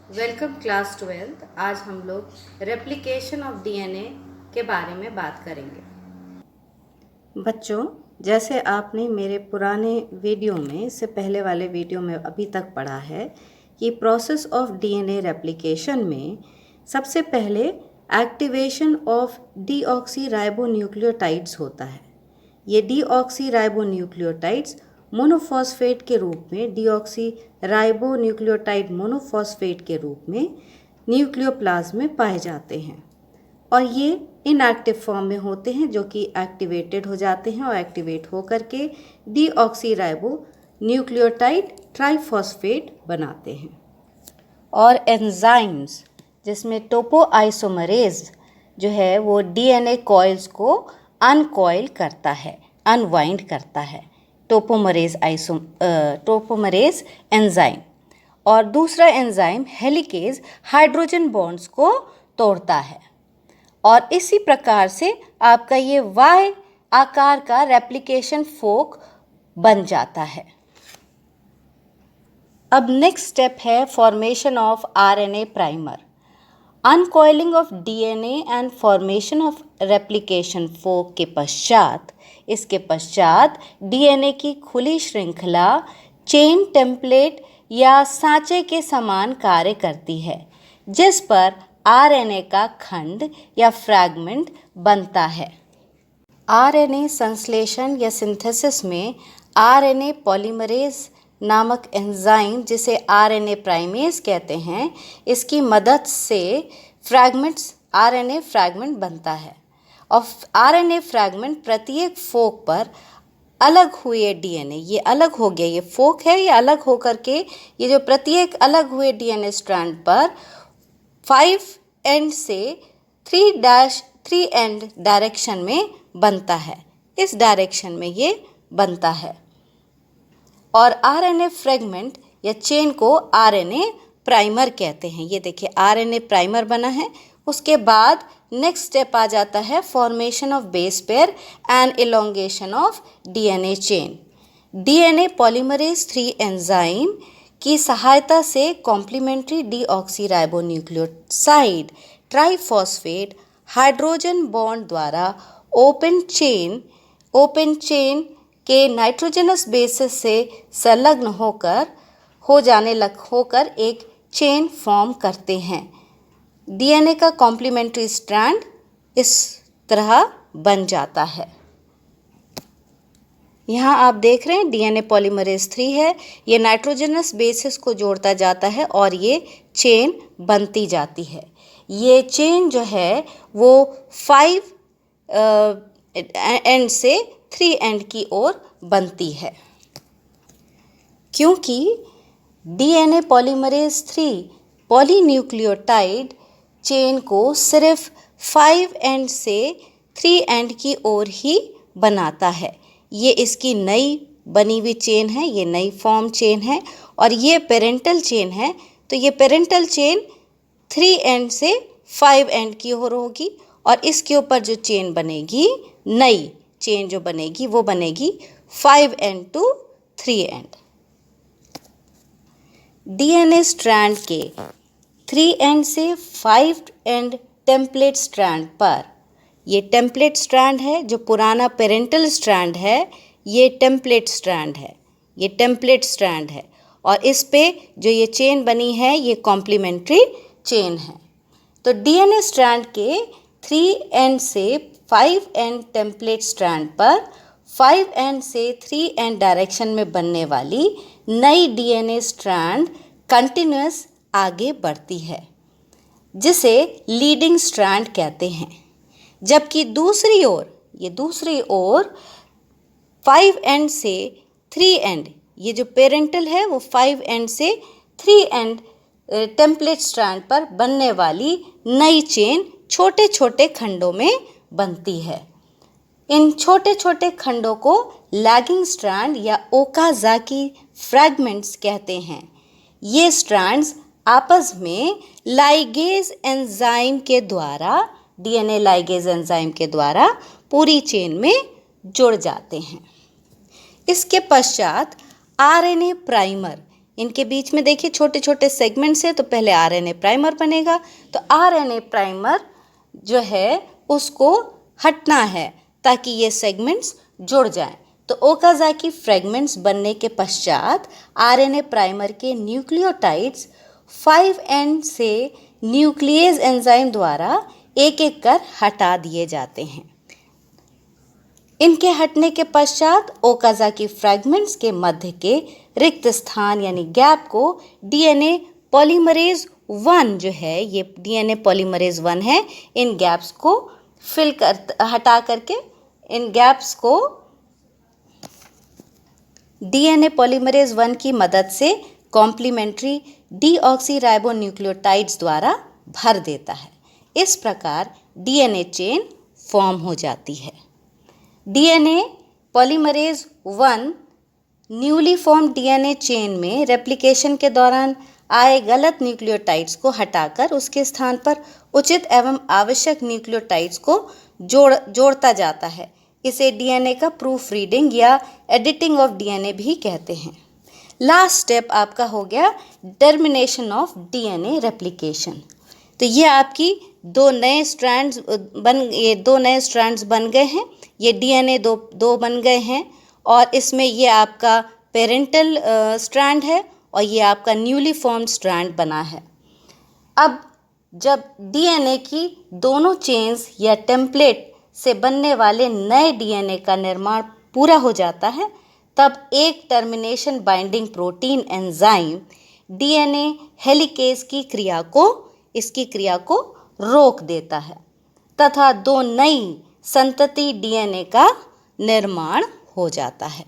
Welcome class 12। आज हम लोग रेप्लिकेशन ऑफ डीएनए के बारे में बात करेंगे। बच्चों, जैसे आपने मेरे पुराने वीडियो में, इससे पहले वाले वीडियो में अभी तक पढ़ा है कि प्रोसेस ऑफ डीएनए रेप्लिकेशन में सबसे पहले एक्टिवेशन ऑफ डीऑक्सीराइबोन्यूक्लियोटाइड्स होता है। ये डीऑक्सीराइबोन्यूक्लियोटाइड्स मोनोफॉस्फेट के रूप में, डीऑक्सीराइबोन्यूक्लियोटाइड मोनोफॉस्फेट के रूप में न्यूक्लियोप्लाज्म में पाए जाते हैं और ये इनएक्टिव फॉर्म में होते हैं, जो कि एक्टिवेटेड हो जाते हैं और एक्टिवेट हो करके डीऑक्सीराइबो न्यूक्लियोटाइड ट्राइफॉस्फेट बनाते हैं। और एंजाइम्स जिसमें टोपोआइसोमरेज जो है वो डीएनए कॉइल्स को अनकॉइल करता है, अनवाइंड करता है, टोपोमरेज एंजाइम। और दूसरा एंजाइम हेलिकेज हाइड्रोजन बॉन्ड्स को तोड़ता है और इसी प्रकार से आपका ये वाई आकार का रेप्लिकेशन फोक बन जाता है। अब नेक्स्ट स्टेप है formation of RNA primer. Uncoiling of DNA and formation of replication fork के पश्चात, इसके पश्चात डीएनए की खुली श्रृंखला चेन टेम्पलेट या सांचे के समान कार्य करती है, जिस पर आरएनए का खंड या फ्रैगमेंट बनता है। आरएनए संश्लेषण या सिंथेसिस में आरएनए पॉलीमरेज नामक एंजाइम, जिसे आरएनए प्राइमेज कहते हैं, इसकी मदद से आरएनए फ्रैगमेंट बनता है और आरएनए फ्रैगमेंट प्रत्येक फोक पर अलग हुए डीएनए, ये अलग हो गया, ये फोक है, ये अलग हो करके ये जो प्रत्येक अलग हुए डीएनए स्ट्रैंड पर 5 एंड से 3 एंड डायरेक्शन में बनता है। इस डायरेक्शन में ये बनता है और आरएनए फ्रेगमेंट या चेन को आरएनए प्राइमर कहते हैं। ये देखिए आरएनए प्राइमर बना है। उसके बाद नेक्स्ट स्टेप आ जाता है formation of base pair and elongation of DNA chain. DNA polymerase 3 enzyme की सहायता से कॉम्प्लीमेंट्री डीऑक्सीराइबोन्यूक्लियोसाइड ट्राइफॉस्फेट हाइड्रोजन बॉन्ड द्वारा ओपन चेन के नाइट्रोजनस बेसिस से संलग्न होकर एक चेन फॉर्म करते हैं। डीएनए का कॉम्प्लीमेंट्री स्ट्रैंड इस तरह बन जाता है। यहाँ आप देख रहे हैं डीएनए पॉलीमरेज 3 है, ये नाइट्रोजनस बेसिस को जोड़ता जाता है और ये चेन बनती जाती है। ये चेन जो है वो 5 एंड से 3 एंड की ओर बनती है। क्योंकि डीएनए पॉलीमरेज 3 पॉलीन्यूक्लियोटाइड चेन को सिर्फ 5 एंड से 3 एंड की ओर ही बनाता है, ये इसकी नई बनी हुई चेन है, ये नई फॉर्म चेन है और ये पेरेंटल चेन है। तो ये पेरेंटल चेन 3 एंड से 5 एंड की ओर होगी और इसके ऊपर जो चेन बनेगी, नई चेन जो बनेगी वो बनेगी 5 end to 3 end. DNA strand के 3 एंड से 5 एंड टेम्पलेट स्ट्रैंड पर, ये टेम्पलेट स्ट्रैंड है, जो पुराना पेरेंटल स्ट्रैंड है ये टेम्पलेट स्ट्रैंड है, ये टेम्पलेट स्ट्रैंड है और इस पे जो ये चेन बनी है ये कॉम्प्लीमेंट्री चेन है। तो डीएनए स्ट्रैंड के 3 एंड से 5 एंड टेम्पलेट स्ट्रैंड पर 5 एंड से 3 एंड डायरेक्शन में बनने वाली नई डीएनए स्ट्रैंड कंटिन्यूअस आगे बढ़ती है, जिसे लीडिंग स्ट्रैंड कहते हैं। जबकि दूसरी ओर 5 एंड से 3 एंड, ये जो पेरेंटल है वो 5 एंड से 3 एंड टेम्पलेट स्ट्रैंड पर बनने वाली नई चेन छोटे छोटे खंडों में बनती है। इन छोटे छोटे खंडों को लैगिंग स्ट्रैंड या ओकाज़ाकी फ्रैगमेंट्स कहते हैं। ये स्ट्रैंड्स आपस में लाइगेज एंजाइम के द्वारा, डीएनए लाइगेज एंजाइम के द्वारा पूरी चेन में जुड़ जाते हैं। इसके पश्चात आरएनए प्राइमर इनके बीच में देखिए छोटे छोटे सेगमेंट्स हैं, तो पहले आरएनए प्राइमर बनेगा। तो आरएनए प्राइमर जो है उसको हटना है ताकि ये सेगमेंट्स जुड़ जाएं। तो ओकाज़ाकी फ्रेगमेंट्स बनने के पश्चात आरएनए प्राइमर के न्यूक्लियोटाइड्स 5' से न्यूक्लियेज एंजाइम द्वारा एक एक कर हटा दिए जाते हैं। इनके हटने के पश्चात ओकाज़ाकी फ्रैगमेंट्स के मध्य के रिक्त स्थान यानी गैप को डीएनए पॉलीमरेज 1 जो है, ये डीएनए पॉलीमरेज 1 है, इन गैप्स को हटा करके इन गैप्स को डीएनए पॉलीमरेज 1 की मदद से कॉम्प्लीमेंट्री डीऑक्सीराइबोन्यूक्लियोटाइड्स द्वारा भर देता है। इस प्रकार डीएनए चेन फॉर्म हो जाती है। DNA polymerase 1 newly form DNA chain में रेप्लिकेशन के दौरान आए गलत न्यूक्लियोटाइड्स को हटाकर उसके स्थान पर उचित एवं आवश्यक न्यूक्लियोटाइड्स को जोड़ता जाता है। इसे डीएनए का प्रूफ रीडिंग या एडिटिंग ऑफ डीएनए भी कहते हैं। लास्ट स्टेप आपका हो गया टर्मिनेशन ऑफ डीएनए रेप्लिकेशन। तो ये आपकी दो नए स्ट्रैंड्स बन गए हैं। ये डीएनए दो बन गए हैं और इसमें ये आपका पेरेंटल स्ट्रैंड है और ये आपका न्यूली फॉर्म्ड स्ट्रैंड बना है। अब जब डीएनए की दोनों चेन्स या टेम्पलेट से बनने वाले नए डीएनए का निर्माण पूरा हो जाता है, तब एक termination binding protein enzyme DNA helicase की क्रिया को रोक देता है तथा दो नई संतति डीएनए का निर्माण हो जाता है।